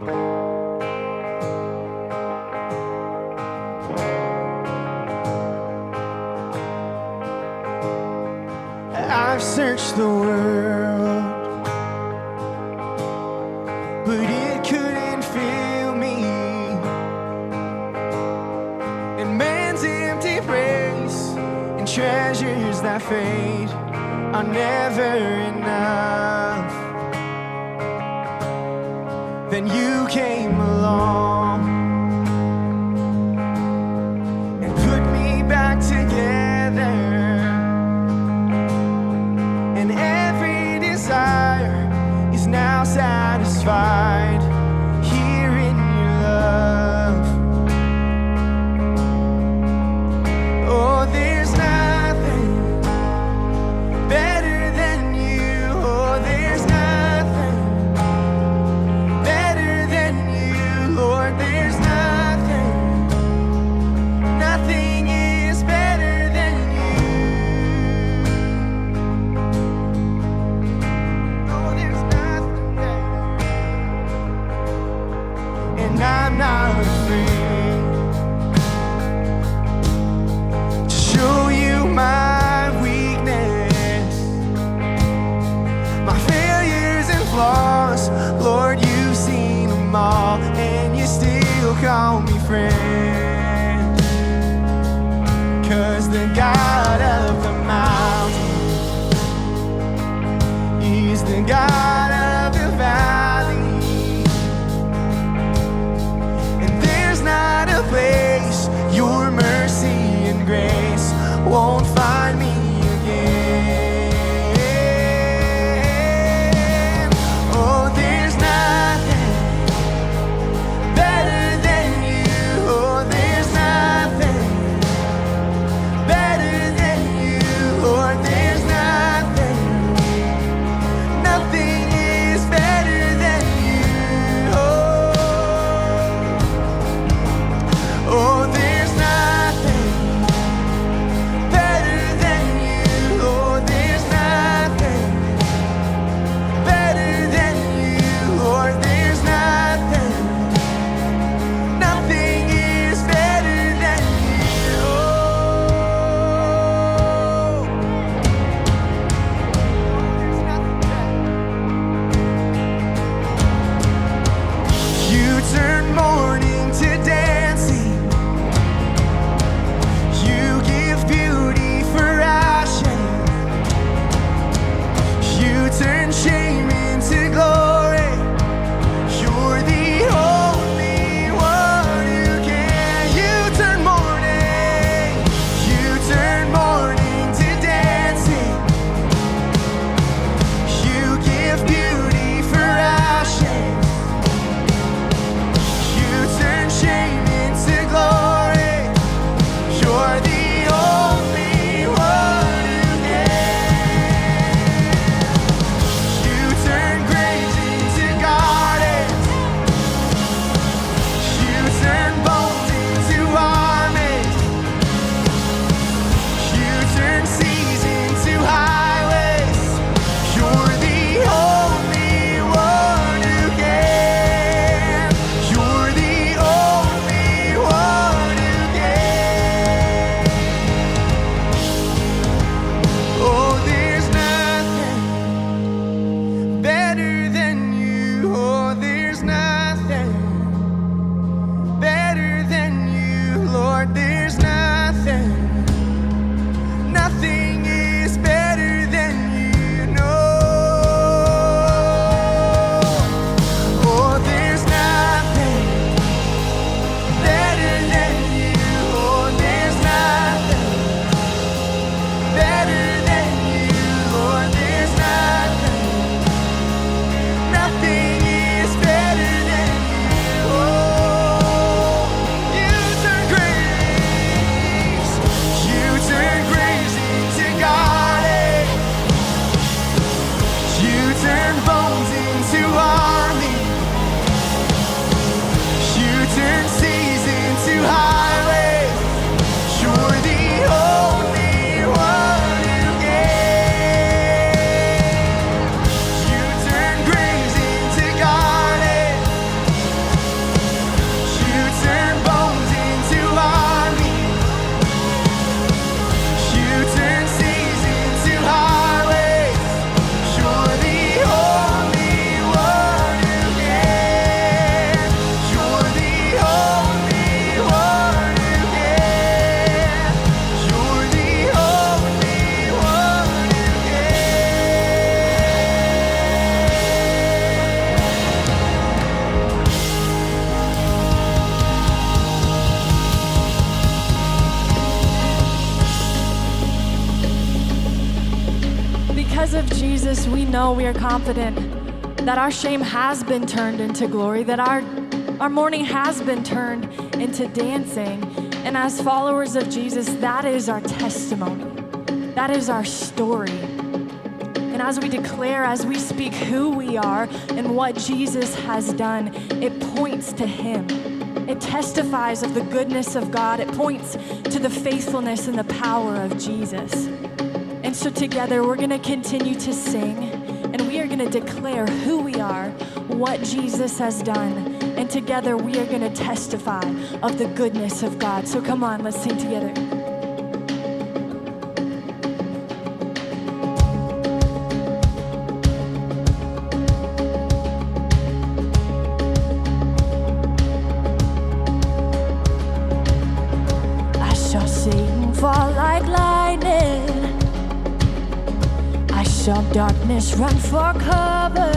I've searched the world, but it couldn't fill me. And man's empty praise and treasures that fade are never enough. Then you came along and put me back together. And every desire is now satisfied here in your love. Oh, there's nothing better than you. Oh, there's nothing better than you. Lord, there's nothing is better than you. Oh, there's nothing better. And I'm not afraid to show you my weakness, my failures and flaws. Lord, you've seen them all, and you still call me friend. 'Cause the God of the mountain, He's the God of the valley. And there's not a place your mercy and grace won't find me again. Oh, there's nothing better than you. Oh, there's nothing better than you. Lord, there's nothing Jesus, we know, we are confident that our shame has been turned into glory, that our mourning has been turned into dancing. And as followers of Jesus, that is our testimony. That is our story. And as we declare, as we speak who we are and what Jesus has done, it points to Him. It testifies of the goodness of God. It points to the faithfulness and the power of Jesus. And so together we're going to continue to sing, and we are going to declare who we are, what Jesus has done, and together we are going to testify of the goodness of God. So come on, let's sing together. I saw Satan fall like lightning. I saw darkness run for cover.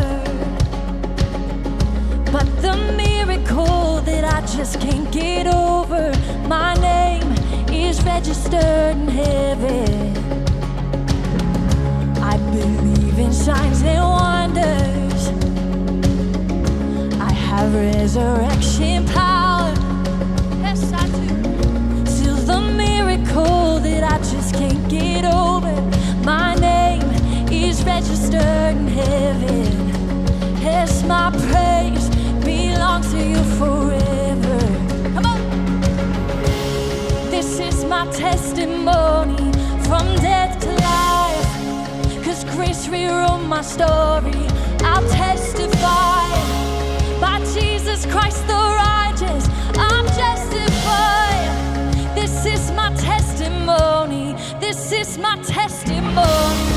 But the miracle that I just can't get over, my name is registered in heaven. I believe in signs and wonders. I have resurrection power. Yes, I do. Still the miracle that I just can't get over, my name is registered in heaven. Yes, my praise belongs to you forever. Come on. This is my testimony from death to life. 'Cause grace rewrote my story. I'll testify by Jesus Christ the righteous. I'm justified. This is my testimony. This is my testimony.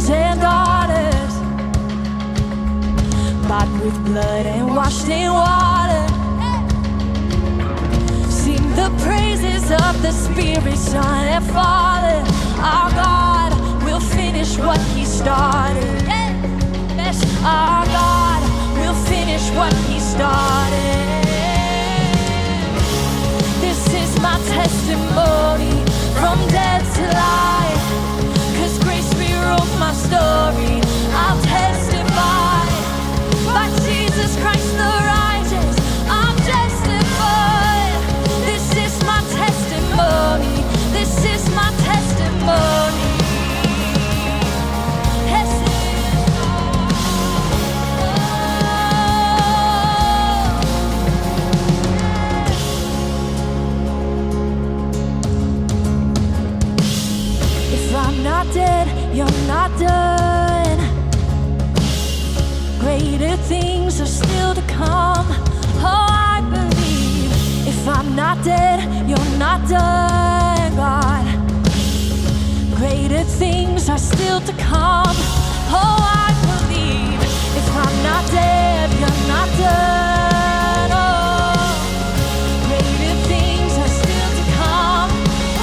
And daughters, bought with blood and washed in water. Sing the praises of the Spirit, Son, and Father. Our God will finish what He started. Yes, our God will finish what He started. This is my testimony from death to life. 'Cause grace rewrote my story. I'll testify by Jesus Christ the righteous. I'm justified. This is my testimony. This is my testimony. Yes, if I'm not dead, you're not done. Greater things are still to come. Oh, I believe. If I'm not dead, you're not done, God. Greater things are still to come. Oh, I believe. If I'm not dead, you're not done. Oh, greater things are still to come.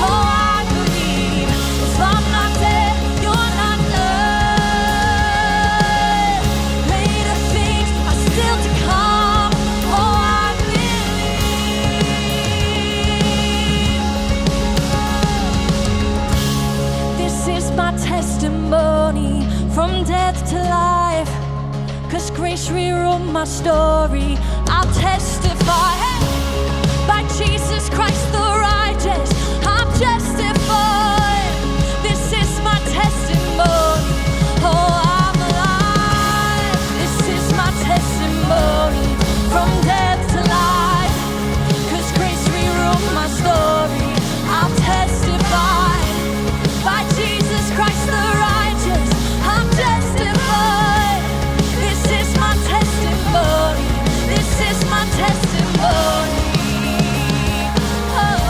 Oh, I believe. If I'm not dead, you're not done. Greater things are still to come. Oh, I believe. This is my testimony from death to life. 'Cause grace rewrote my story. I'll testify by Jesus Christ the righteous. I'm justified. This is my testimony. Oh, I'm alive. This is my testimony from death to life. 'Cause grace rewrote my story. I'll testify by Jesus Christ the righteous. I'm justified. This is my testimony. This is my testimony. Oh.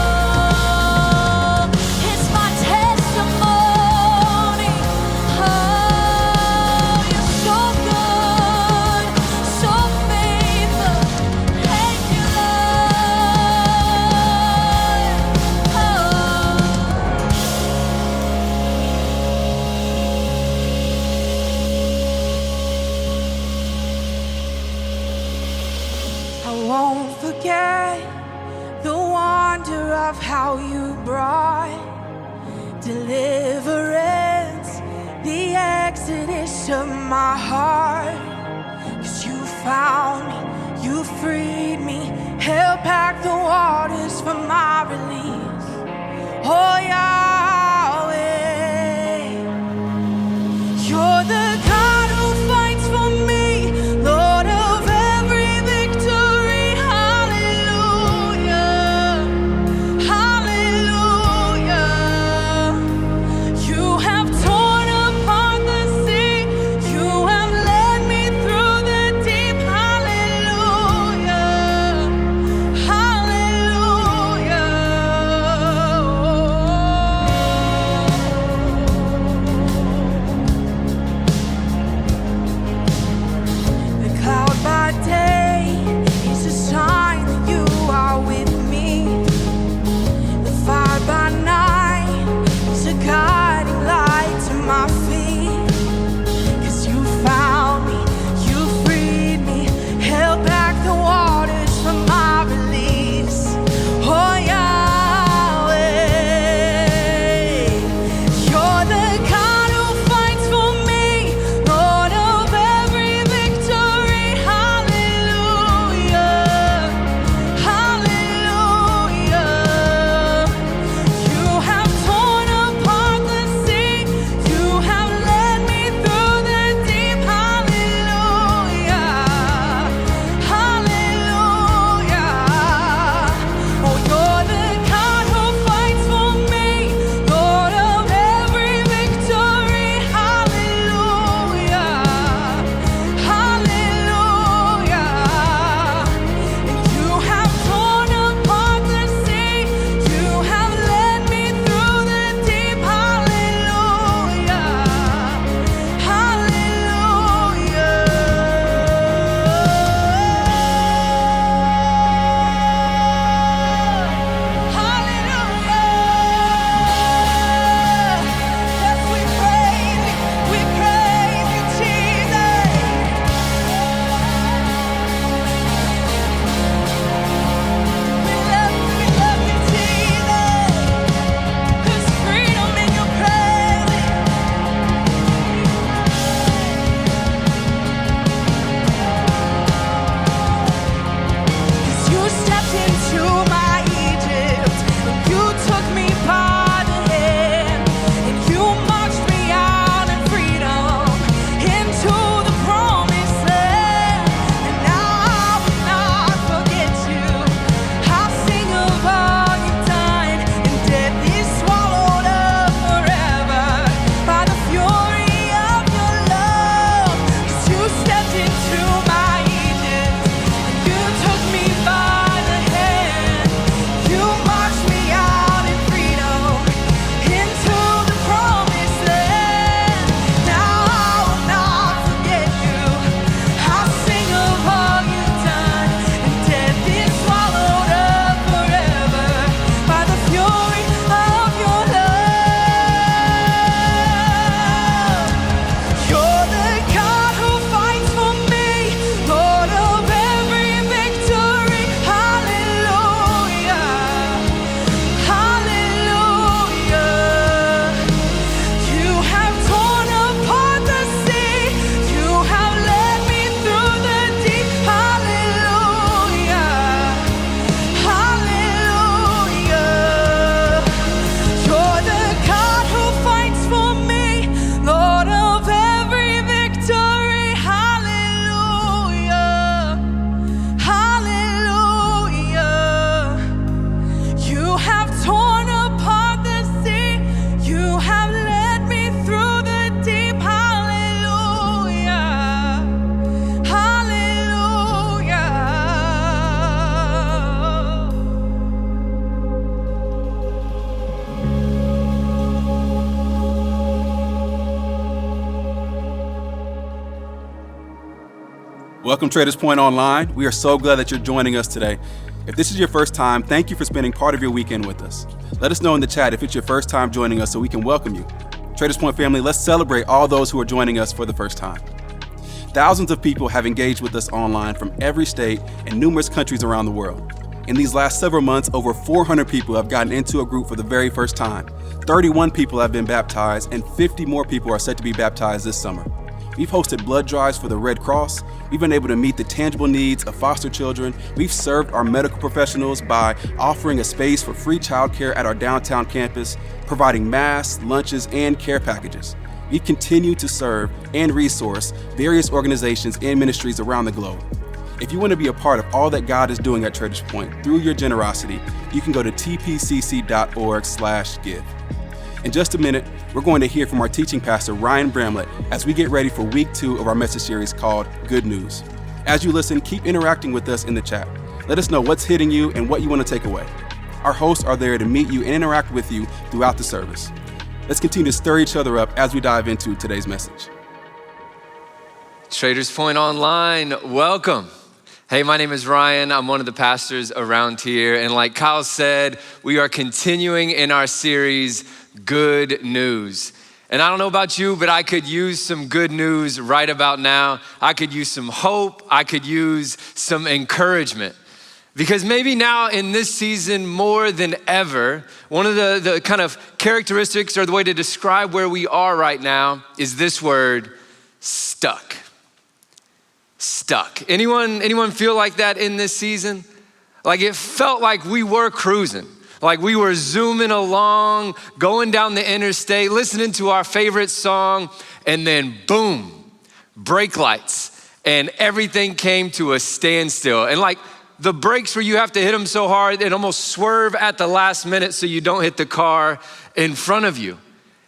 deliverance, the exodus of my heart. 'Cause you found me, you freed me, held back the waters for my release. Oh Yahweh, you're the God who fights for me, Lord of every victory. Hallelujah, hallelujah. You have torn apart the sea, you have led me through the deep. Hallelujah, hallelujah. The cloud by day is a sign that you are with me. The fire by night is a guiding light to my feet. 'Cause you found me, you freed me, held back the waters for my release. Oh Yahweh, you're the God who fights for me, Lord of every victory. Hallelujah, hallelujah. You have torn apart the sea, you have led me through the deep. Hallelujah, hallelujah. Oh, you're the God who fights for me, Lord of every victory. Hallelujah, hallelujah. And you have torn apart the sea, you have led me through the deep. Hallelujah, hallelujah. Yes, we praise you, Jesus. We love you, Jesus. 'Cause freedom in your presence. 'Cause you stepped into my Egypt, and you took me by the hand, and you marched me out in freedom into the promised land. And now I will not forget you. I'll sing of all you've done, and death is swallowed up forever by the fury of your love. 'Cause you stepped into my Egypt, and you took me by the hand. You marched me out in freedom into the promised land. Now I will not forget you. I'll sing of all you've done, and death is swallowed up forever by the fury of your love. You're the God who fights for me, Lord of every victory. Hallelujah, hallelujah. You have torn apart the sea, you have led me through the deep. Hallelujah, hallelujah. You're the God who fights for me, Lord of every victory. Hallelujah, hallelujah. You have torn apart the sea, you have led me through the deep. Hallelujah, hallelujah. Welcome, Traders Point Online. We are so glad that you're joining us today. If this is your first time, thank you for spending part of your weekend with us. Let us know in the chat if it's your first time joining us so we can welcome you. Traders Point family, let's celebrate all those who are joining us for the first time. Thousands of people have engaged with us online from every state and numerous countries around the world. In these last several months, over 400 people have gotten into a group for the very first time. 31 people have been baptized, and 50 more people are set to be baptized this summer. We've hosted blood drives for the Red Cross. We've been able to meet the tangible needs of foster children. We've served our medical professionals by offering a space for free childcare at our downtown campus, providing masks, lunches, and care packages. We've continued to serve and resource various organizations and ministries around the globe. If you want to be a part of all that God is doing at Traders Point through your generosity, you can go to tpcc.org/give. In just a minute, we're going to hear from our teaching pastor, Ryan Bramlett, as we get ready for week 2 of our message series called Good News. As you listen, keep interacting with us in the chat. Let us know what's hitting you and what you want to take away. Our hosts are there to meet you and interact with you throughout the service. Let's continue to stir each other up as we dive into today's message. Traders Point Online, welcome. Hey, my name is Ryan. I'm one of the pastors around here. And like Kyle said, we are continuing in our series, Good News. And I don't know about you, but I could use some good news right about now. I could use some hope. I could use some encouragement. Because maybe now in this season, more than ever, one of the kind of characteristics or the way to describe where we are right now is this word, stuck. Stuck. Anyone feel like that in this season? Like it felt like we were cruising. Like we were zooming along, going down the interstate, listening to our favorite song, and then boom, brake lights, and everything came to a standstill. And like the brakes where you have to hit them so hard, it almost swerve at the last minute so you don't hit the car in front of you.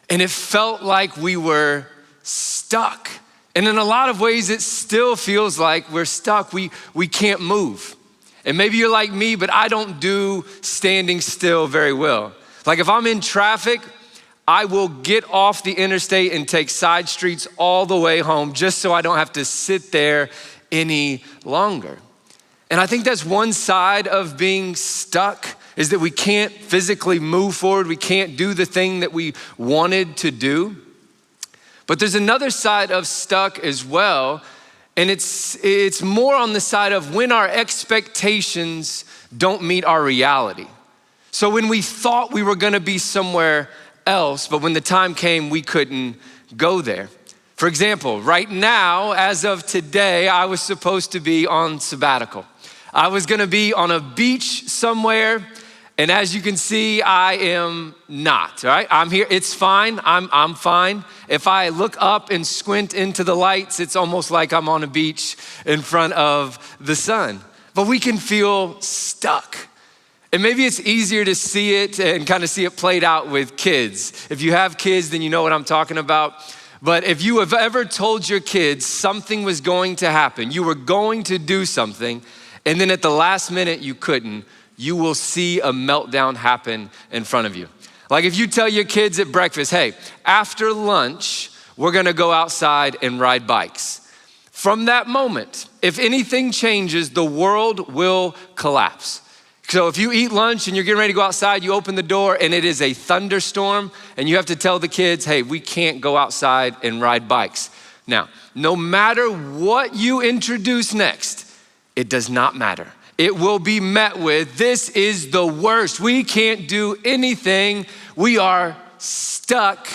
And it felt like we were stuck. And in a lot of ways, it still feels like we're stuck. We can't move. And maybe you're like me, but I don't do standing still very well. Like if I'm in traffic, I will get off the interstate and take side streets all the way home just so I don't have to sit there any longer. And I think that's one side of being stuck, is that we can't physically move forward. We can't do the thing that we wanted to do. But there's another side of stuck as well, and it's more on the side of when our expectations don't meet our reality. So when we thought we were gonna be somewhere else, but when the time came, we couldn't go there. For example, right now, as of today, I was supposed to be on sabbatical. I was gonna be on a beach somewhere, and as you can see, I am not, all right? I'm here, it's fine, I'm fine. If I look up and squint into the lights, it's almost like I'm on a beach in front of the sun. But we can feel stuck. And maybe it's easier to see it and kind of see it played out with kids. If you have kids, then you know what I'm talking about. But if you have ever told your kids something was going to happen, you were going to do something, and then at the last minute you couldn't, you will see a meltdown happen in front of you. Like if you tell your kids at breakfast, hey, after lunch, we're gonna go outside and ride bikes. From that moment, if anything changes, the world will collapse. So if you eat lunch and you're getting ready to go outside, you open the door and it is a thunderstorm and you have to tell the kids, hey, we can't go outside and ride bikes. Now, no matter what you introduce next, it does not matter. It will be met with, this is the worst. We can't do anything. We are stuck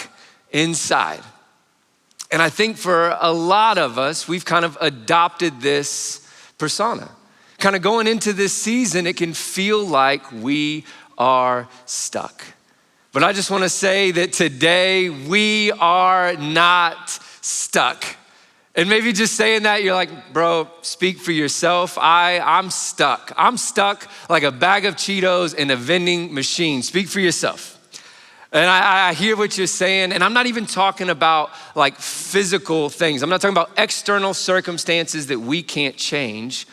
inside. And I think for a lot of us, we've kind of adopted this persona. Kind of going into this season, it can feel like we are stuck. But I just want to say that today we are not stuck. And maybe just saying that, you're like, bro, speak for yourself. I'm stuck. I'm stuck like a bag of Cheetos in a vending machine. Speak for yourself. And I hear what you're saying, and I'm not even talking about like physical things. I'm not talking about external circumstances that we can't change.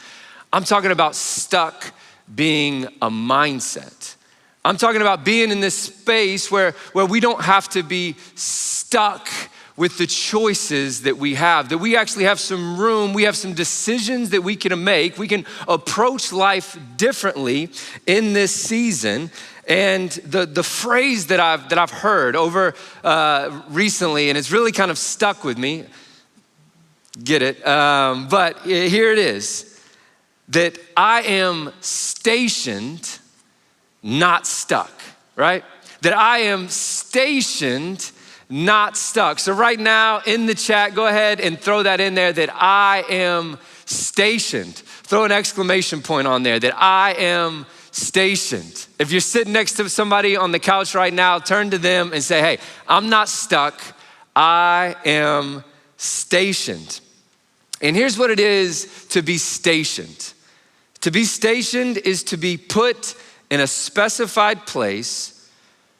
I'm talking about stuck being a mindset. I'm talking about being in this space where we don't have to be stuck with the choices that we have, that we actually have some room, we have some decisions that we can make. We can approach life differently in this season. And the phrase that I've heard over recently, and it's really kind of stuck with me, get it, but here it is, that I am stationed, not stuck, right? that I am stationed, not stuck. So right now in the chat, go ahead and throw that in there, that I am stationed. Throw an exclamation point on there, that I am stationed. If you're sitting next to somebody on the couch right now, turn to them and say, hey, I'm not stuck, I am stationed. And here's what it is to be stationed. To be stationed is to be put in a specified place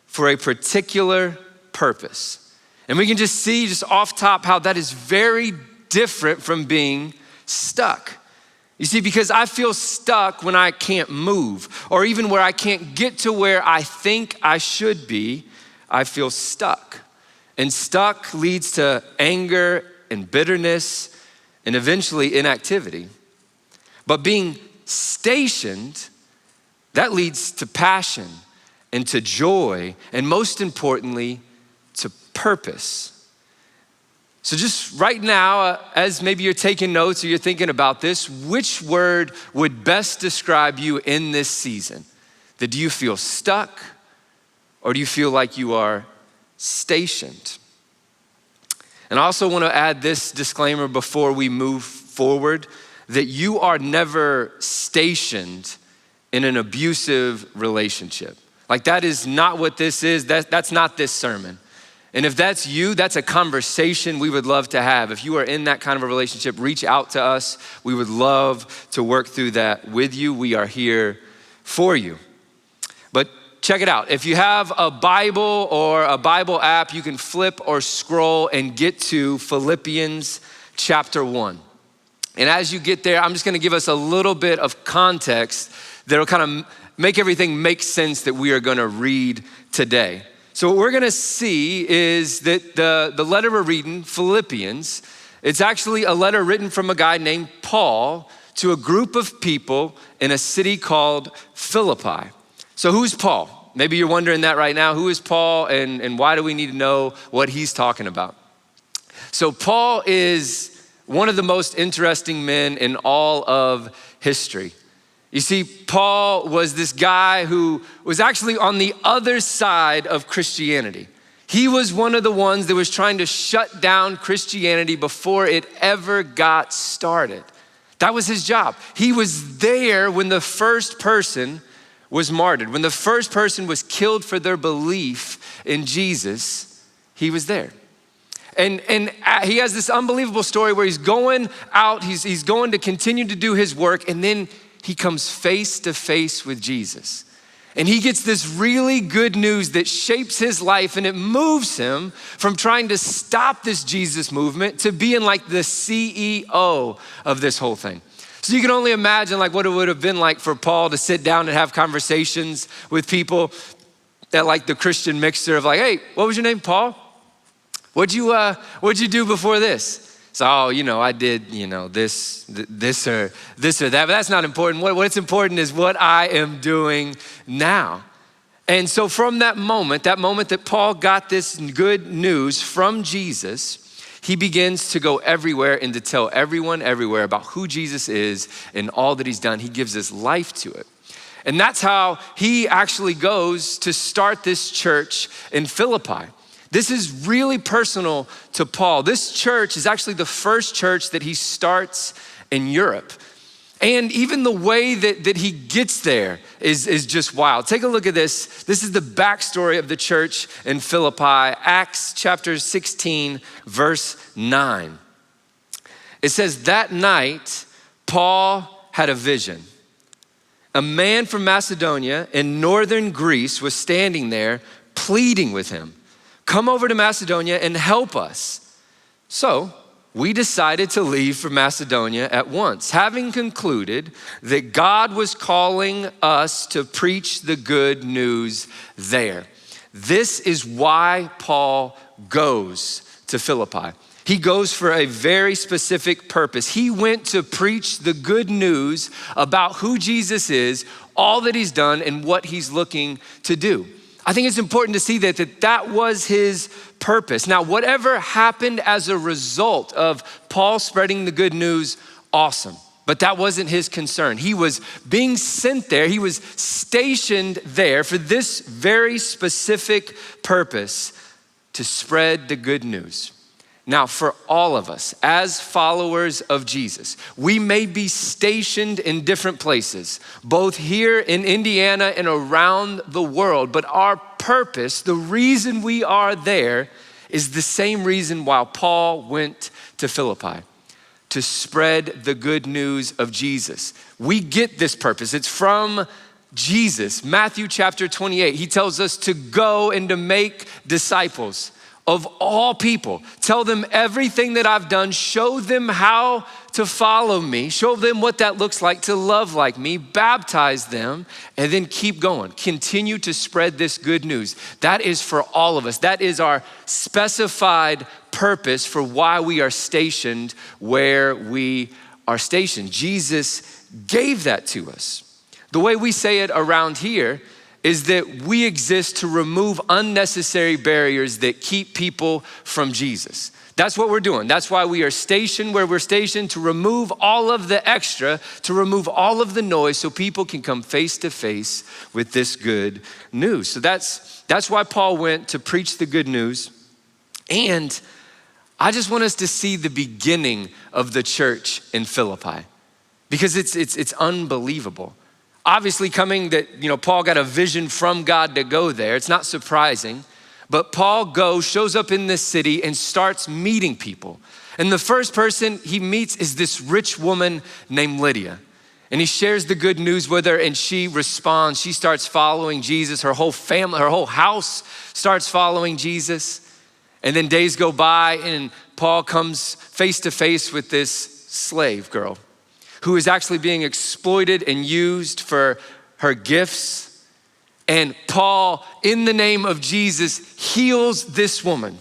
for a particular purpose. And we can just see just off top how that is very different from being stuck. You see, because I feel stuck when I can't move, or even where I can't get to where I think I should be, I feel stuck. And stuck leads to anger and bitterness and eventually inactivity. But being stationed, that leads to passion and to joy, and most importantly, to purpose. So just right now, as maybe you're taking notes or you're thinking about this, which word would best describe you in this season? That do you feel stuck, or do you feel like you are stationed? And I also want to add this disclaimer before we move forward, that you are never stationed in an abusive relationship. Like that is not what this is. That's not this sermon. And if that's you, that's a conversation we would love to have. If you are in that kind of a relationship, reach out to us. We would love to work through that with you. We are here for you. But check it out. If you have a Bible or a Bible app, you can flip or scroll and get to Philippians chapter 1. And as you get there, I'm just gonna give us a little bit of context that'll kind of make everything make sense that we are gonna read today. So what we're gonna see is that the letter we're reading, Philippians, it's actually a letter written from a guy named Paul to a group of people in a city called Philippi. So who's Paul? Maybe you're wondering that right now. Who is Paul and why do we need to know what he's talking about? So Paul is one of the most interesting men in all of history. You see, Paul was this guy who was actually on the other side of Christianity. He was one of the ones that was trying to shut down Christianity before it ever got started. That was his job. He was there when the first person was martyred. When the first person was killed for their belief in Jesus, he was there. And he has this unbelievable story where he's going out, he's going to continue to do his work, and then he comes face to face with Jesus. And he gets this really good news that shapes his life, and it moves him from trying to stop this Jesus movement to being like the CEO of this whole thing. So you can only imagine like what it would have been like for Paul to sit down and have conversations with people at like the Christian mixer of like, hey, what was your name, Paul? What'd you do before this? So, I did, this or that, but that's not important. What's important is what I am doing now. And so from that moment that Paul got this good news from Jesus, he begins to go everywhere and to tell everyone everywhere about who Jesus is and all that he's done. He gives his life to it. And that's how he actually goes to start this church in Philippi. This is really personal to Paul. This church is actually the first church that he starts in Europe. And even the way that he gets there is just wild. Take a look at this. This is the backstory of the church in Philippi, Acts chapter 16, verse 9. It says, that night, Paul had a vision. A man from Macedonia in northern Greece was standing there pleading with him, come over to Macedonia and help us. So we decided to leave for Macedonia at once, having concluded that God was calling us to preach the good news there. This is why Paul goes to Philippi. He goes for a very specific purpose. He went to preach the good news about who Jesus is, all that he's done, and what he's looking to do. I think it's important to see that was his purpose. Now, whatever happened as a result of Paul spreading the good news, awesome. But that wasn't his concern. He was being sent there. He was stationed there for this very specific purpose, to spread the good news. Now, for all of us, as followers of Jesus, we may be stationed in different places, both here in Indiana and around the world, but our purpose, the reason we are there, is the same reason why Paul went to Philippi: to spread the good news of Jesus. We get this purpose. It's from Jesus. Matthew chapter 28, he tells us to go and to make disciples of all people. Tell them everything that I've done. Show them how to follow me. Show them what that looks like to love like me. Baptize them, and then keep going. Continue to spread this good news. That is for all of us. That is our specified purpose for why we are stationed where we are stationed. Jesus gave that to us. The way we say it around here is that we exist to remove unnecessary barriers that keep people from Jesus. That's what we're doing. That's why we are stationed where we're stationed, to remove all of the extra, to remove all of the noise so people can come face to face with this good news. So that's why Paul went to preach the good news. And I just want us to see the beginning of the church in Philippi, because it's unbelievable. Obviously coming that, Paul got a vision from God to go there. It's not surprising, but Paul shows up in this city and starts meeting people. And the first person he meets is this rich woman named Lydia. And he shares the good news with her, and she responds. She starts following Jesus. Her whole family, her whole house starts following Jesus. And then days go by, and Paul comes face to face with this slave girl who is actually being exploited and used for her gifts. And Paul, in the name of Jesus, heals this woman.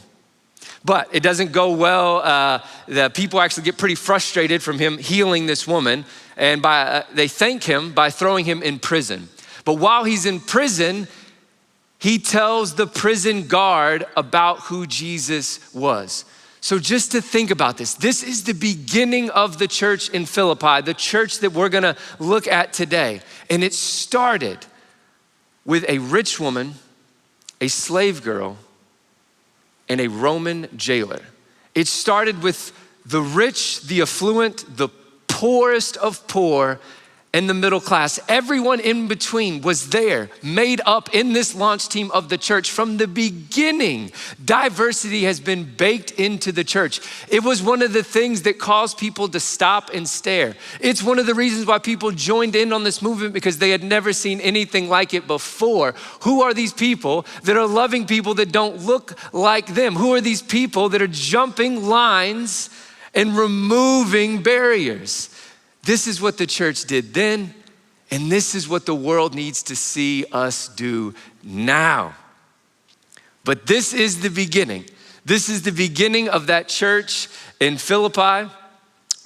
But it doesn't go well. The people actually get pretty frustrated from him healing this woman, and they thank him by throwing him in prison. But while he's in prison, he tells the prison guard about who Jesus was. So just to think about this is the beginning of the church in Philippi, the church that we're gonna look at today. And it started with a rich woman, a slave girl, and a Roman jailer. It started with the rich, the affluent, the poorest of poor, and the middle class. Everyone in between was there, made up in this launch team of the church. From the beginning, diversity has been baked into the church. It was one of the things that caused people to stop and stare. It's one of the reasons why people joined in on this movement, because they had never seen anything like it before. Who are these people that are loving people that don't look like them? Who are these people that are jumping lines and removing barriers? This is what the church did then, and this is what the world needs to see us do now. But this is the beginning. This is the beginning of that church in Philippi.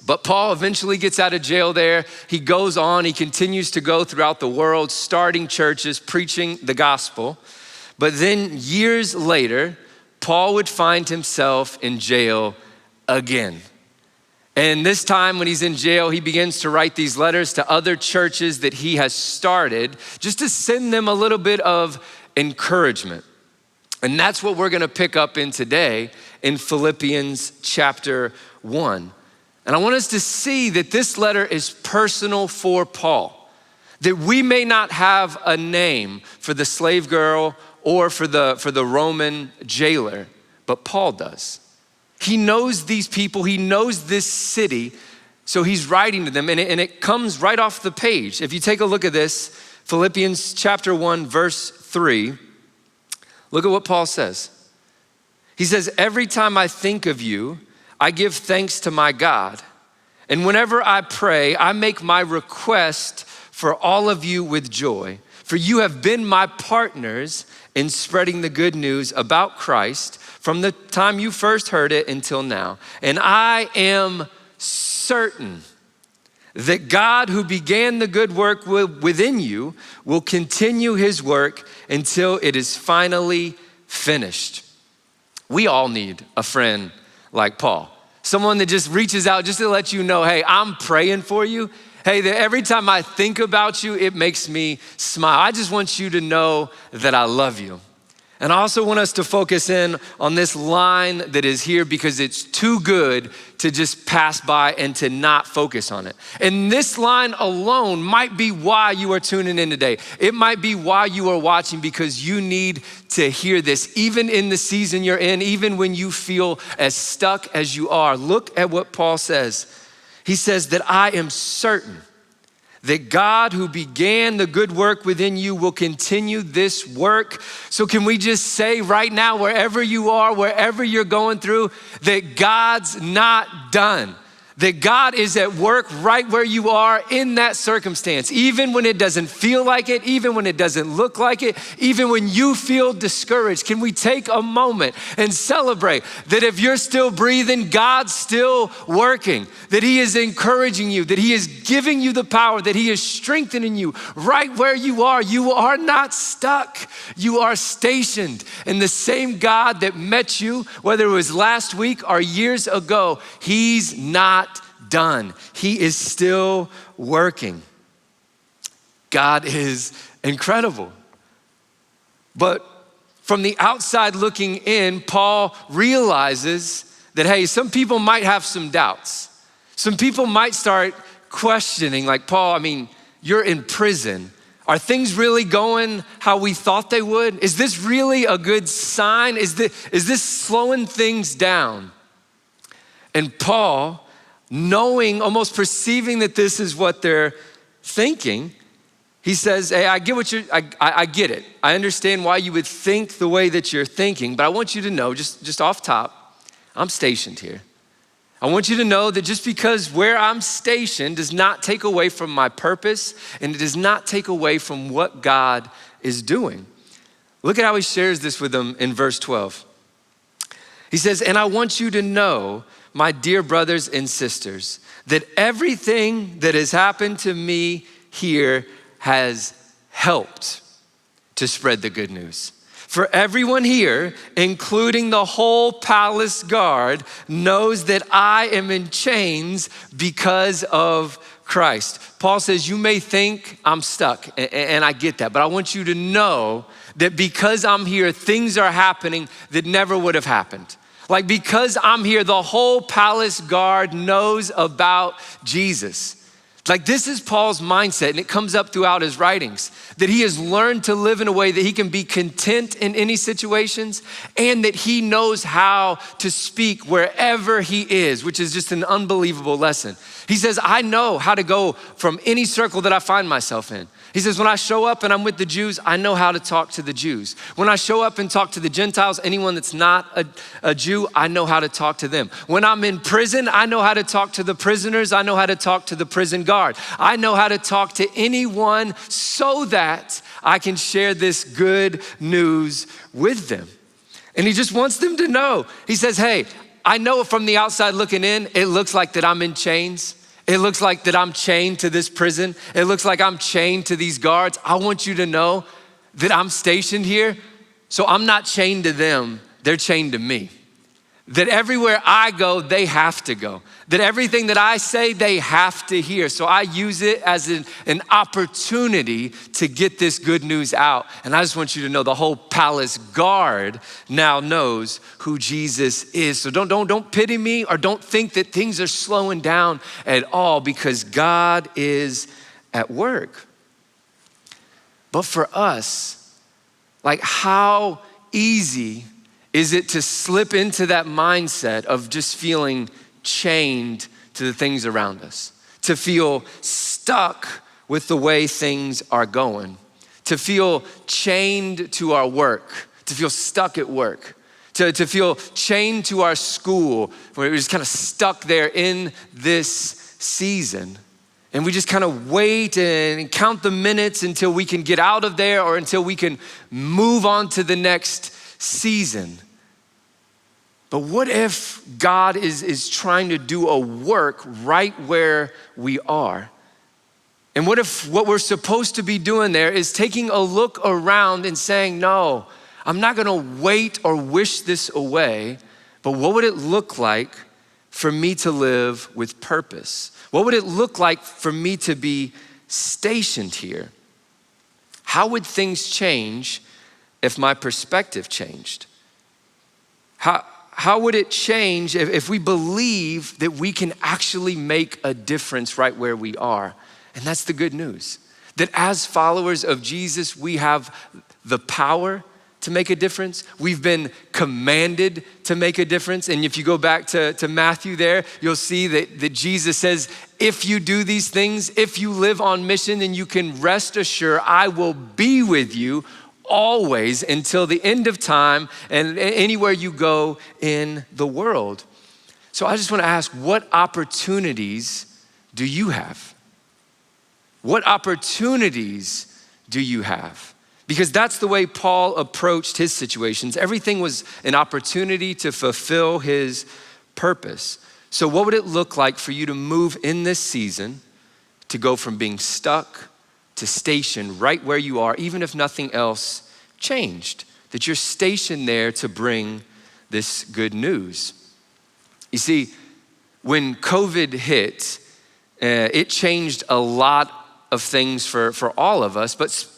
But Paul eventually gets out of jail there. He goes on, he continues to go throughout the world, starting churches, preaching the gospel. But then years later, Paul would find himself in jail again. And this time when he's in jail, he begins to write these letters to other churches that he has started, just to send them a little bit of encouragement. And that's what we're gonna pick up in today in Philippians chapter 1. And I want us to see that this letter is personal for Paul, that we may not have a name for the slave girl or for the Roman jailer, but Paul does. He knows these people, he knows this city, so he's writing to them, and it comes right off the page. If you take a look at this, Philippians chapter 1, verse 3, look at what Paul says. He says, every time I think of you, I give thanks to my God. And whenever I pray, I make my request for all of you with joy. For you have been my partners in spreading the good news about Christ from the time you first heard it until now. And I am certain that God, who began the good work within you, will continue his work until it is finally finished. We all need a friend like Paul. someone that just reaches out just to let you know, hey, I'm praying for you. Hey, that every time I think about you, it makes me smile. I just want you to know that I love you. And I also want us to focus in on this line that is here because it's too good to just pass by and to not focus on it. And this line alone might be why you are tuning in today. It might be why you are watching, because you need to hear this, even in the season you're in, even when you feel as stuck as you are. Look at what Paul says. He says that I am certain that God who began the good work within you will continue this work. So can we just say right now, wherever you are, wherever you're going through, that God's not done. That God is at work right where you are in that circumstance, even when it doesn't feel like it, even when it doesn't look like it, even when you feel discouraged. Can we take a moment and celebrate that if you're still breathing, God's still working, that He is encouraging you, that He is giving you the power, that He is strengthening you right where you are. You are not stuck. You are stationed. And the same God that met you, whether it was last week or years ago, He's not done. He is still working. God is incredible. But from the outside looking in, Paul realizes that, hey, some people might have some doubts. Some people might start questioning, like, Paul, I mean, you're in prison. Are things really going how we thought they would? Is this really a good sign? Is this slowing things down? And Paul, knowing, almost perceiving that this is what they're thinking, he says, hey, I get it. I understand why you would think the way that you're thinking, but I want you to know, just off top, I'm stationed here. I want you to know that just because where I'm stationed does not take away from my purpose, and it does not take away from what God is doing. Look at how he shares this with them in verse 12. He says, and I want you to know, my dear brothers and sisters, that everything that has happened to me here has helped to spread the good news. For everyone here, including the whole palace guard, knows that I am in chains because of Christ. Paul says, you may think I'm stuck, and I get that, but I want you to know that because I'm here, things are happening that never would have happened. Like, because I'm here, the whole palace guard knows about Jesus. Like, this is Paul's mindset, and it comes up throughout his writings, that he has learned to live in a way that he can be content in any situations, and that he knows how to speak wherever he is, which is just an unbelievable lesson. He says, I know how to go from any circle that I find myself in. He says, when I show up and I'm with the Jews, I know how to talk to the Jews. When I show up and talk to the Gentiles, anyone that's not a Jew, I know how to talk to them. When I'm in prison, I know how to talk to the prisoners. I know how to talk to the prison guard. I know how to talk to anyone so that I can share this good news with them. And he just wants them to know. He says, hey, I know from the outside looking in, it looks like that I'm in chains. It looks like that I'm chained to this prison. It looks like I'm chained to these guards. I want you to know that I'm stationed here, so I'm not chained to them, they're chained to me. That everywhere I go, they have to go. That everything that I say, they have to hear. So I use it as an opportunity to get this good news out. And I just want you to know the whole palace guard now knows who Jesus is. So don't pity me, or don't think that things are slowing down at all, because God is at work. But for us, like, how easy is it to slip into that mindset of just feeling chained to the things around us, to feel stuck with the way things are going, to feel chained to our work, to feel stuck at work, to feel chained to our school, where we're just kind of stuck there in this season. And we just kind of wait and count the minutes until we can get out of there, or until we can move on to the next season. But what if God is trying to do a work right where we are? And what if what we're supposed to be doing there is taking a look around and saying, no, I'm not gonna wait or wish this away, but what would it look like for me to live with purpose? What would it look like for me to be stationed here? How would things change if my perspective changed? How would it change if we believe that we can actually make a difference right where we are? And that's the good news, that as followers of Jesus, we have the power to make a difference. We've been commanded to make a difference. And if you go back to Matthew there, you'll see that Jesus says, if you do these things, if you live on mission, then you can rest assured I will be with you always until the end of time and anywhere you go in the world. So I just want to ask, what opportunities do you have? What opportunities do you have? Because that's the way Paul approached his situations. Everything was an opportunity to fulfill his purpose. So what would it look like for you to move in this season to go from being stuck to stationed right where you are, even if nothing else changed, that you're stationed there to bring this good news? You see, when COVID hit, it changed a lot of things for all of us, but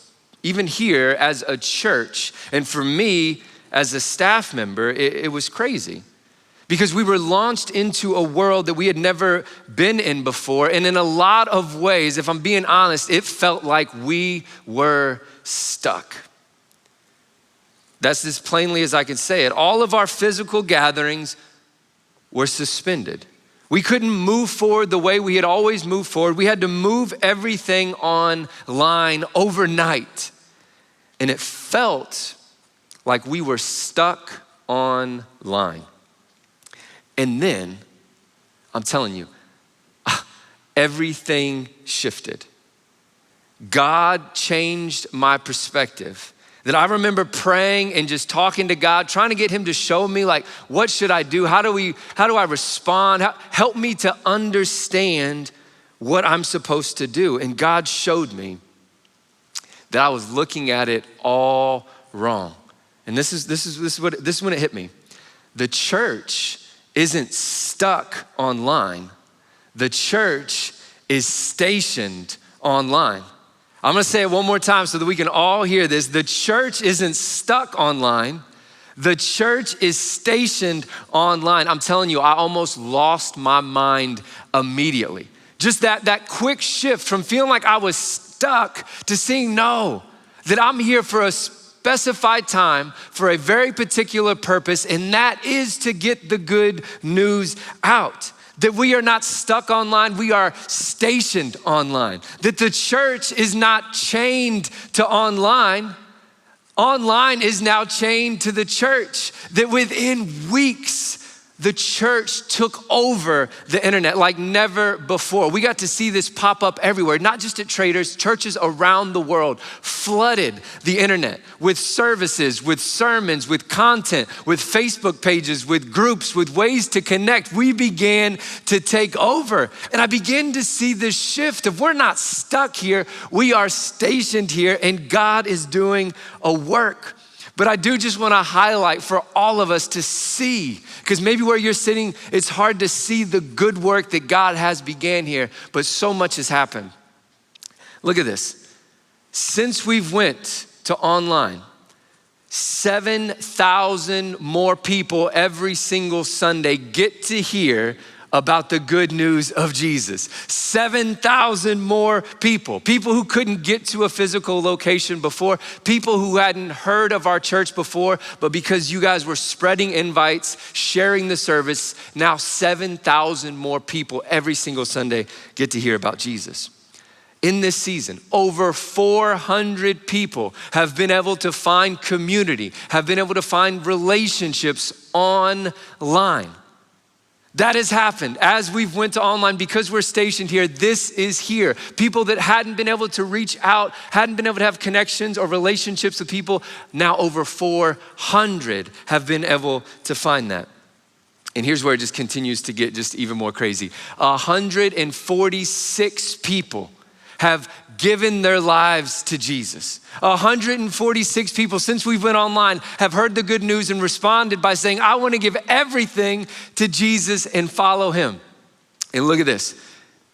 even here as a church, and for me as a staff member, it was crazy. Because we were launched into a world that we had never been in before. And in a lot of ways, if I'm being honest, it felt like we were stuck. That's as plainly as I can say it. All of our physical gatherings were suspended. We couldn't move forward the way we had always moved forward. We had to move everything online overnight. And it felt like we were stuck online. And then, I'm telling you, everything shifted. God changed my perspective. That I remember praying and just talking to God, trying to get him to show me, like, what should I do? How do I respond? Help me to understand what I'm supposed to do. And God showed me that I was looking at it all wrong. And this is when it hit me. The church isn't stuck online. The church is stationed online. I'm gonna say it one more time so that we can all hear this. The church isn't stuck online. The church is stationed online. I'm telling you, I almost lost my mind immediately. Just that quick shift from feeling like I was stuck to seeing, no, that I'm here for a specified time for a very particular purpose, and that is to get the good news out. That we are not stuck online, we are stationed online. That the church is not chained to online. Online is now chained to the church. That within weeks, the church took over the internet like never before. We got to see this pop up everywhere, not just at Traders, churches around the world flooded the internet with services, with sermons, with content, with Facebook pages, with groups, with ways to connect. We began to take over. And I began to see this shift of we're not stuck here, we are stationed here, and God is doing a work. But I do just want to highlight for all of us to see, because maybe where you're sitting, it's hard to see the good work that God has began here, but so much has happened. Look at this. Since we've went to online, 7,000 more people every single Sunday get to hear about the good news of Jesus. 7,000 more people who couldn't get to a physical location before, people who hadn't heard of our church before, but because you guys were spreading invites, sharing the service, now 7,000 more people every single Sunday get to hear about Jesus. In this season, over 400 people have been able to find community, have been able to find relationships online. That has happened as we've went to online because we're stationed here. This is here. People that hadn't been able to reach out, hadn't been able to have connections or relationships with people, now over 400 have been able to find that. And here's where it just continues to get just even more crazy. 146 people have given their lives to Jesus. 146 people since we've been online have heard the good news and responded by saying, I want to give everything to Jesus and follow him. And look at this.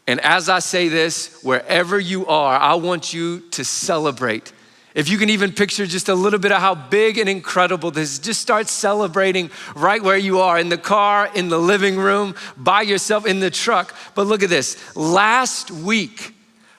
And as I say this, wherever you are, I want you to celebrate. If you can even picture just a little bit of how big and incredible this is, just start celebrating right where you are, in the car, in the living room, by yourself, in the truck. But look at this. Last week,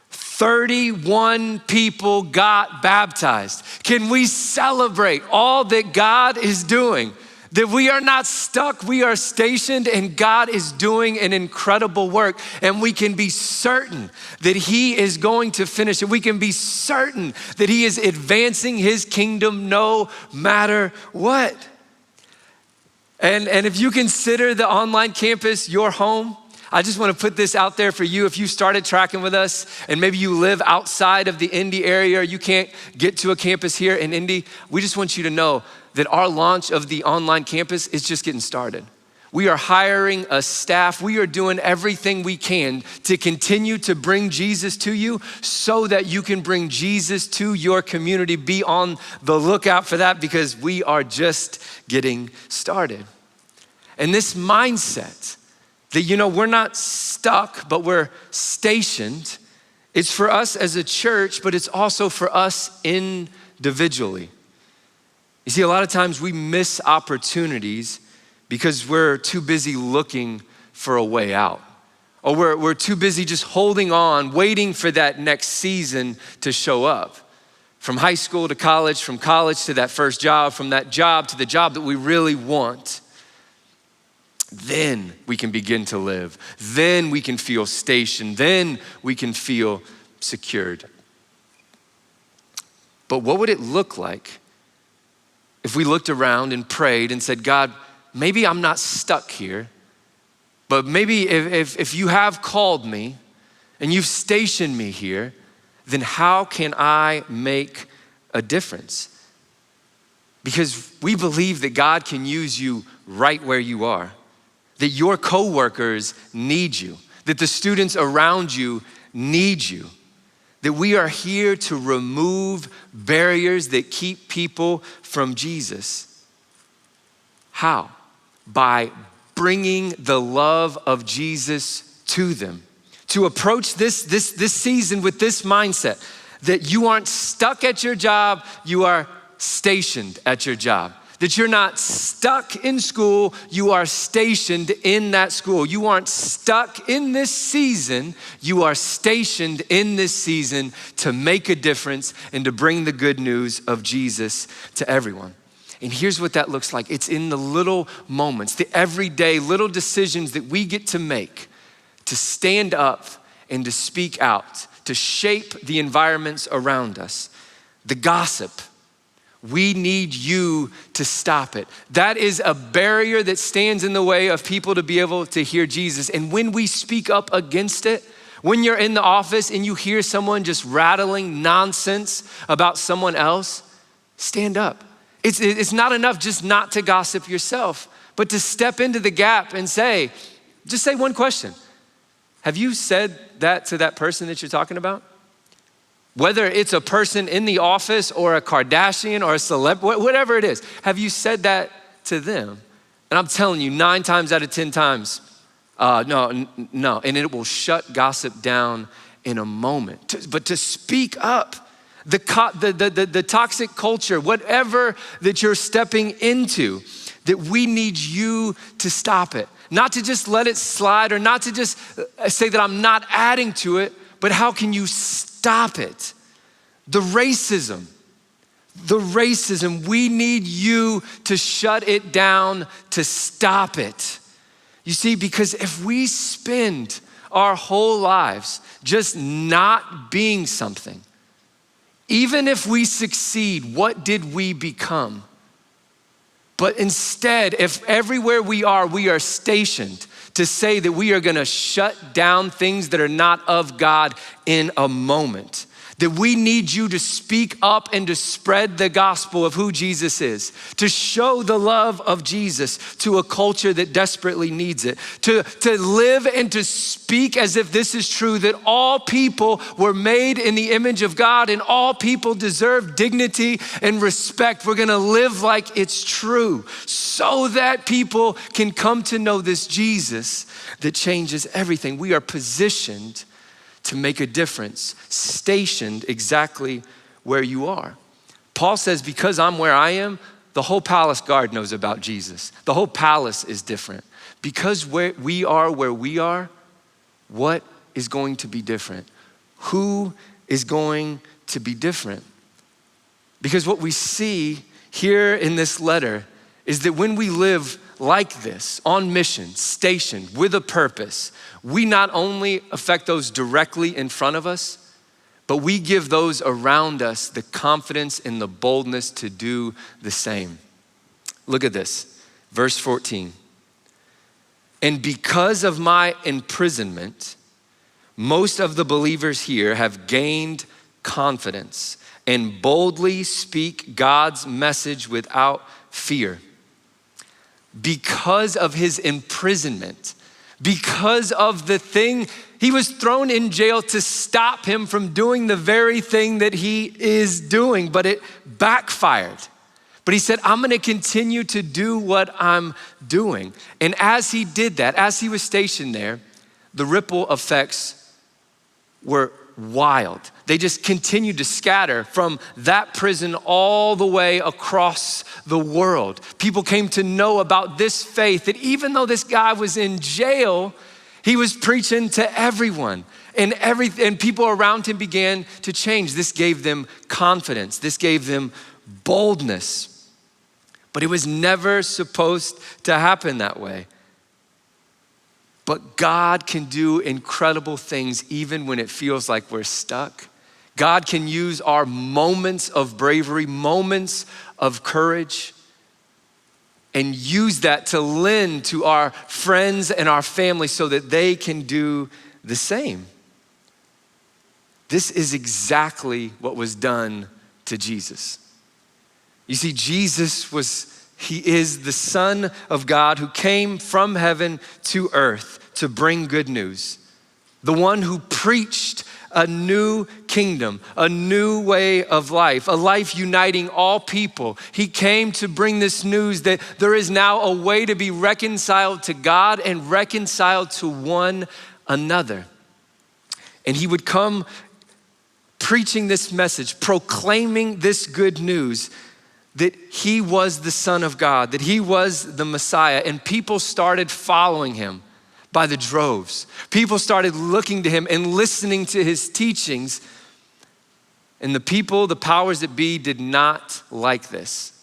31 people got baptized. Can we celebrate all that God is doing? That we are not stuck, we are stationed, and God is doing an incredible work. And we can be certain that he is going to finish it. We can be certain that he is advancing his kingdom no matter what. And if you consider the online campus your home, I just want to put this out there for you. If you started tracking with us and maybe you live outside of the Indy area or you can't get to a campus here in Indy, we just want you to know that our launch of the online campus is just getting started. We are hiring a staff. We are doing everything we can to continue to bring Jesus to you so that you can bring Jesus to your community. Be on the lookout for that because we are just getting started. And this mindset that, we're not stuck, but we're stationed. It's for us as a church, but it's also for us individually. You see, a lot of times we miss opportunities because we're too busy looking for a way out. Or we're too busy just holding on, waiting for that next season to show up. From high school to college, from college to that first job, from that job to the job that we really want. Then we can begin to live. Then we can feel stationed. Then we can feel secured. But what would it look like if we looked around and prayed and said, God, maybe I'm not stuck here, but maybe if you have called me and you've stationed me here, then how can I make a difference? Because we believe that God can use you right where you are. That your coworkers need you, that the students around you need you, that we are here to remove barriers that keep people from Jesus. How? By bringing the love of Jesus to them. To approach this season with this mindset, that you aren't stuck at your job, you are stationed at your job. That you're not stuck in school, you are stationed in that school. You aren't stuck in this season, you are stationed in this season to make a difference and to bring the good news of Jesus to everyone. And here's what that looks like. It's in the little moments, the everyday little decisions that we get to make to stand up and to speak out, to shape the environments around us. The gossip. We need you to stop it. That is a barrier that stands in the way of people to be able to hear Jesus. And when we speak up against it, when you're in the office and you hear someone just rattling nonsense about someone else, stand up. It's not enough just not to gossip yourself, but to step into the gap and just say one question. Have you said that to that person that you're talking about? Whether it's a person in the office or a Kardashian or a celeb, whatever it is, have you said that to them? And I'm telling you, 9 times out of 10 times, no. And it will shut gossip down in a moment. But to speak up, the toxic culture, whatever that you're stepping into, that we need you to stop it. Not to just let it slide or not to just say that I'm not adding to it, but how can you stop it? The racism, we need you to shut it down, to stop it. You see, because if we spend our whole lives just not being something, even if we succeed, what did we become? But instead, if everywhere we are stationed to say that we are gonna shut down things that are not of God in a moment, that we need you to speak up and to spread the gospel of who Jesus is, to show the love of Jesus to a culture that desperately needs it, to live and to speak as if this is true, that all people were made in the image of God and all people deserve dignity and respect. We're gonna live like it's true so that people can come to know this Jesus that changes everything. We are positioned to make a difference, stationed exactly where you are. Paul says, because I'm where I am, the whole palace guard knows about Jesus. The whole palace is different. Because we are where we are, what is going to be different? Who is going to be different? Because what we see here in this letter is that when we live like this, on mission, stationed, with a purpose, we not only affect those directly in front of us, but we give those around us the confidence and the boldness to do the same. Look at this, verse 14. And because of my imprisonment, most of the believers here have gained confidence and boldly speak God's message without fear. Because of his imprisonment, because of the thing, he was thrown in jail to stop him from doing the very thing that he is doing, but it backfired. But he said, I'm gonna continue to do what I'm doing. And as he did that, as he was stationed there, the ripple effects were wild. They just continued to scatter from that prison all the way across the world. People came to know about this faith, that even though this guy was in jail, he was preaching to everyone, and people around him began to change. This gave them confidence. This gave them boldness. But it was never supposed to happen that way. But God can do incredible things even when it feels like we're stuck. God can use our moments of bravery, moments of courage, and use that to lend to our friends and our family so that they can do the same. This is exactly what was done to Jesus. You see, he is the Son of God who came from heaven to earth to bring good news. The one who preached a new kingdom, a new way of life, a life uniting all people. He came to bring this news that there is now a way to be reconciled to God and reconciled to one another. And he would come preaching this message, proclaiming this good news that he was the Son of God, that he was the Messiah, and people started following him by the droves. People started looking to him and listening to his teachings, and the powers that be did not like this.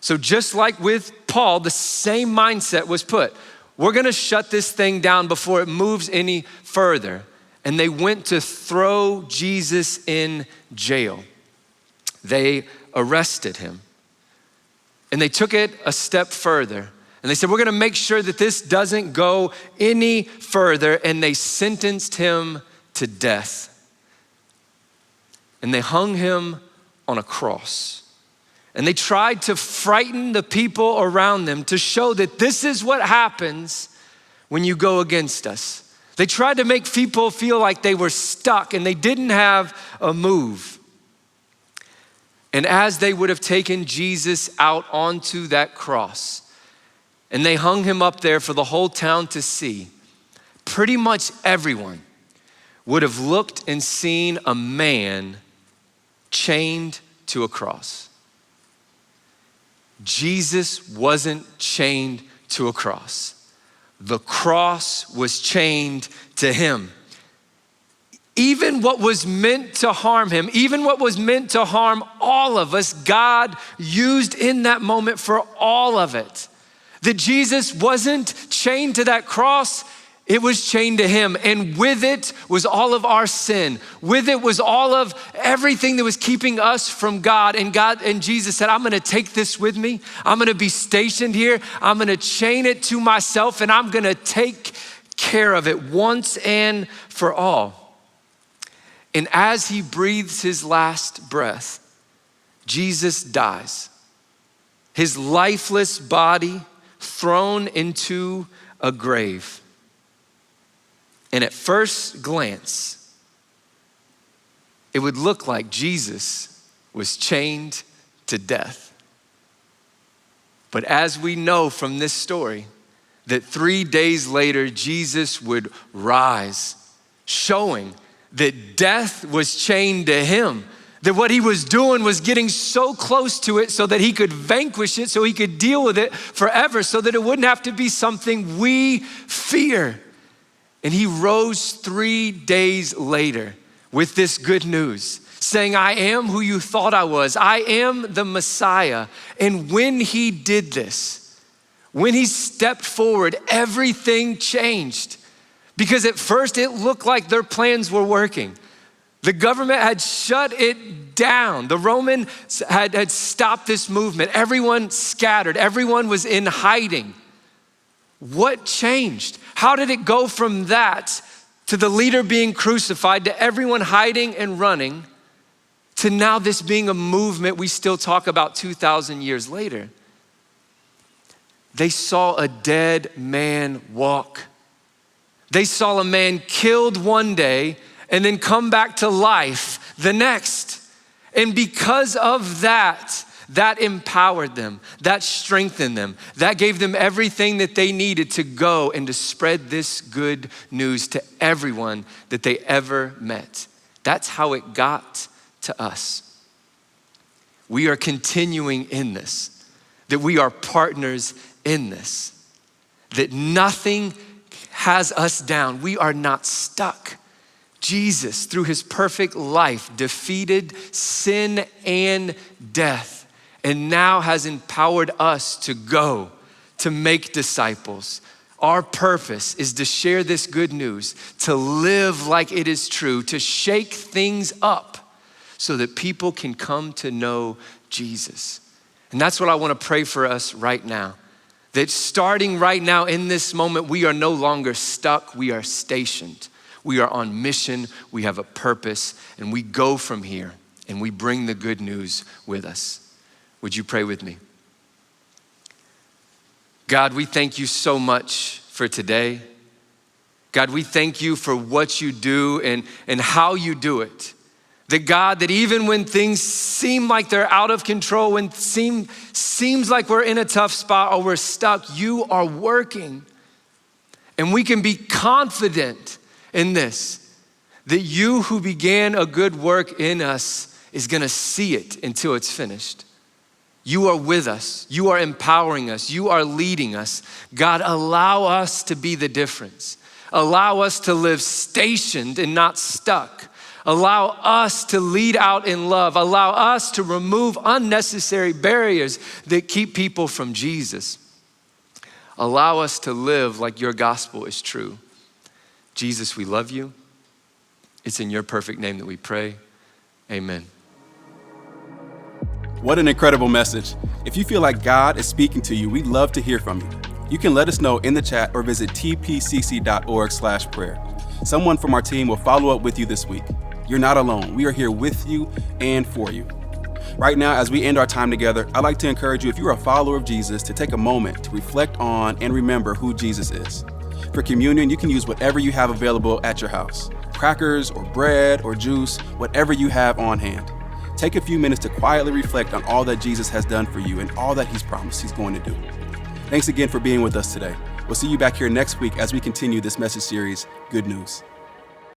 So just like with Paul, the same mindset was put. We're gonna shut this thing down before it moves any further. And they went to throw Jesus in jail. They arrested him. And they took it a step further. And they said, we're gonna make sure that this doesn't go any further. And they sentenced him to death. And they hung him on a cross. And they tried to frighten the people around them to show that this is what happens when you go against us. They tried to make people feel like they were stuck and they didn't have a move. And as they would have taken Jesus out onto that cross, and they hung him up there for the whole town to see, pretty much everyone would have looked and seen a man chained to a cross. Jesus wasn't chained to a cross. The cross was chained to him. Even what was meant to harm him, even what was meant to harm all of us, God used in that moment for all of it. That Jesus wasn't chained to that cross, it was chained to him. And with it was all of our sin. With it was all of everything that was keeping us from God. And Jesus said, I'm gonna take this with me. I'm gonna be stationed here. I'm gonna chain it to myself, and I'm gonna take care of it once and for all. And as he breathes his last breath, Jesus dies. His lifeless body thrown into a grave. And at first glance, it would look like Jesus was chained to death. But as we know from this story, that 3 days later, Jesus would rise, showing that death was chained to him, that what he was doing was getting so close to it so that he could vanquish it, so he could deal with it forever, so that it wouldn't have to be something we fear. And he rose 3 days later with this good news, saying, I am who you thought I was. I am the Messiah. And when he did this, when he stepped forward, everything changed. Because at first it looked like their plans were working. The government had shut it down. The Romans had stopped this movement. Everyone scattered. Everyone was in hiding. What changed? How did it go from that to the leader being crucified, to everyone hiding and running, to now this being a movement we still talk about 2,000 years later? They saw a dead man walk. They saw a man killed one day and then come back to life the next. And because of that, that empowered them, that strengthened them, that gave them everything that they needed to go and to spread this good news to everyone that they ever met. That's how it got to us. We are continuing in this, that we are partners in this, that nothing has us down. We are not stuck. Jesus, through his perfect life, defeated sin and death, and now has empowered us to go, to make disciples. Our purpose is to share this good news, to live like it is true, to shake things up so that people can come to know Jesus. And that's what I want to pray for us right now. That starting right now in this moment, we are no longer stuck, we are stationed. We are on mission, we have a purpose, and we go from here and we bring the good news with us. Would you pray with me? God, we thank you so much for today. God, we thank you for what you do and how you do it. That God, that even when things seem like they're out of control, when seems like we're in a tough spot or we're stuck, you are working. And we can be confident in this, that you who began a good work in us is gonna see it until it's finished. You are with us, you are empowering us, you are leading us. God, allow us to be the difference. Allow us to live stationed and not stuck. Allow us to lead out in love. Allow us to remove unnecessary barriers that keep people from Jesus. Allow us to live like your gospel is true. Jesus, we love you. It's in your perfect name that we pray. Amen. What an incredible message. If you feel like God is speaking to you, we'd love to hear from you. You can let us know in the chat or visit tpcc.org/prayer. Someone from our team will follow up with you this week. You're not alone. We are here with you and for you. Right now, as we end our time together, I'd like to encourage you, if you're a follower of Jesus, to take a moment to reflect on and remember who Jesus is. For communion, you can use whatever you have available at your house. Crackers or bread or juice, whatever you have on hand. Take a few minutes to quietly reflect on all that Jesus has done for you and all that he's promised he's going to do. Thanks again for being with us today. We'll see you back here next week as we continue this message series, Good News.